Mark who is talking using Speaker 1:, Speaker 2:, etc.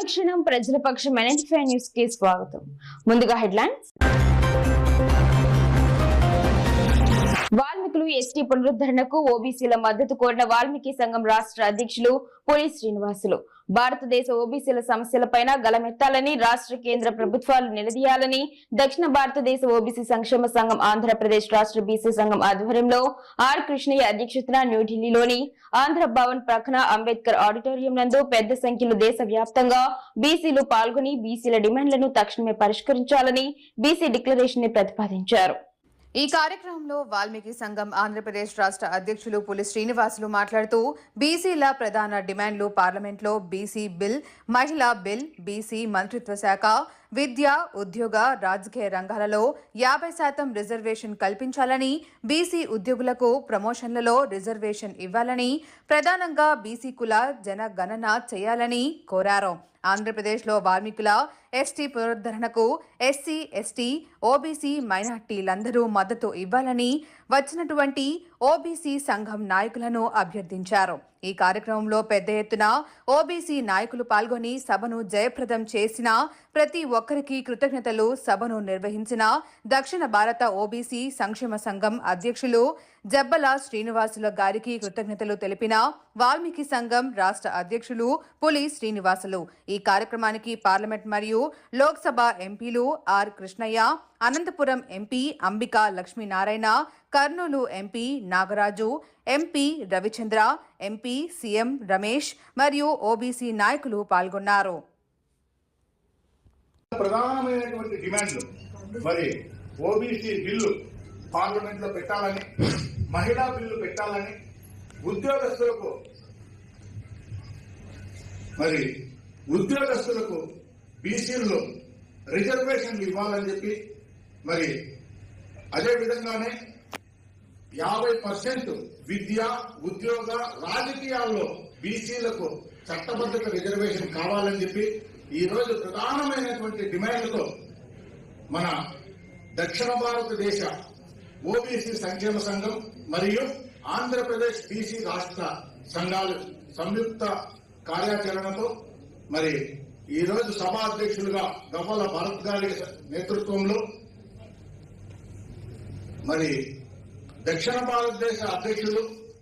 Speaker 1: అనుక్షణం ప్రజల పక్షం NNT5 news కి స్వాగతం. ముందుగా హెడ్లైన్స్. వాల్మీకులు ఎస్టీ పునరుద్ధరణకు ఓబీసీల మద్దతు కోరిన వాల్మీకి సంఘం రాష్ట్ర అధ్యక్షులు పులి శ్రీనివాసులు భారతదేశ ఓబీసీల సమస్యలపైన గలమెత్తాలని రాష్ట్ర కేంద్ర ప్రభుత్వాలు నిలదీయాలని దక్షిణ భారతదేశ ఓబీసీ సంక్షేమ సంఘం ఆంధ్రప్రదేశ్ రాష్ట్ర బీసీ సంఘం ఆధ్వర్యంలో ఆర్ కృష్ణయ్య అధ్యక్షతన న్యూఢిల్లీలోని ఆంధ్ర భవన్ ప్రక్కన అంబేద్కర్ ఆడిటోరియం నందు పెద్ద సంఖ్యలో దేశవ్యాప్తంగా బీసీలు పాల్గొని బీసీల డిమాండ్లను తక్షణమే పరిష్కరించాలని బీసీ డిక్లరేషన్ ని ప్రతిపాదించారు.
Speaker 2: ఈ కార్యక్రమంలో వాల్మీకి సంఘం ఆంధ్రప్రదేశ్ రాష్ట్ర అధ్యక్షులు పులి శ్రీనివాసులు మాట్లాడుతూ బీసీల ప్రధాన డిమాండ్లు పార్లమెంట్లో బీసీ బిల్, మహిళా బిల్, బీసీ మంత్రిత్వ శాఖ, విద్య, ఉద్యోగ, రాజకీయ రంగాలలో 50% రిజర్వేషన్ కల్పించాలని, బీసీ ఉద్యోగులకు ప్రమోషన్లలో రిజర్వేషన్ ఇవ్వాలని, ప్రధానంగా బీసీ కుల జనగణన చేయాలని కోరారు. ఆంధ్రప్రదేశ్లో వాల్మీకుల ఎస్టీ పునరుద్ధరణకు ఎస్సీ, ఎస్టీ, ఓబీసీ మైనార్టీలందరూ మద్దతు ఇవ్వాలని వచ్చినటువంటి ఓబీసీ సంఘం నాయకులను అభ్యర్థించారు. ఈ కార్యక్రమంలో పెద్ద ఎత్తున ఓబీసీ నాయకులు పాల్గొని సభను జయప్రదం చేసిన ప్రతి ఒక్కరికి కృతజ్ఞతలు. సభను నిర్వహించిన దక్షిణ భారత ఓబీసీ సంక్షేమ సంఘం అధ్యక్షులు జబ్బల శ్రీనివాసుల గారికి కృతజ్ఞతలు తెలిపిన వాల్మీకి సంఘం రాష్ట్ర అధ్యక్షులు పులి శ్రీనివాసులు. ఈ కార్యక్రమానికి పార్లమెంట్ మరియు లోక్సభ ఎంపీలు R Krishnaiah, Anantapuram MP Ambika Lakshminarayana, Kurnool MP Nagaraju, MP Ravichandra, MP CM Ramesh మరియు ఓబీసీ నాయకులు పాల్గొన్నారు.
Speaker 3: ప్రధానమైనటువంటి డిమాండ్లు మరి ఓబీసీ బిల్లు పార్లమెంట్ లో పెట్టాలని, మహిళా బిల్లు పెట్టాలని, ఉద్యోగస్తులకు బీసీల్లో రిజర్వేషన్లు ఇవ్వాలని చెప్పి, మరి అదే విధంగానే 50% విద్య, ఉద్యోగ, రాజకీయాల్లో బీసీలకు చట్టబద్ధత రిజర్వేషన్ కావాలని చెప్పి ఈ రోజు ప్రధానమైనటువంటి డిమాండ్లతో మన దక్షిణ భారతదేశ ఓబీసీ సంక్షేమ సంఘం మరియు ఆంధ్రప్రదేశ్ బీసీ రాష్ట్ర సంఘాలు సంయుక్త కార్యాచరణతో మరి ఈ రోజు సభా అధ్యక్షులుగా గవ్వల భరత్ గారి నేతృత్వంలో మరి దక్షిణ భారతదేశ అధ్యక్షులు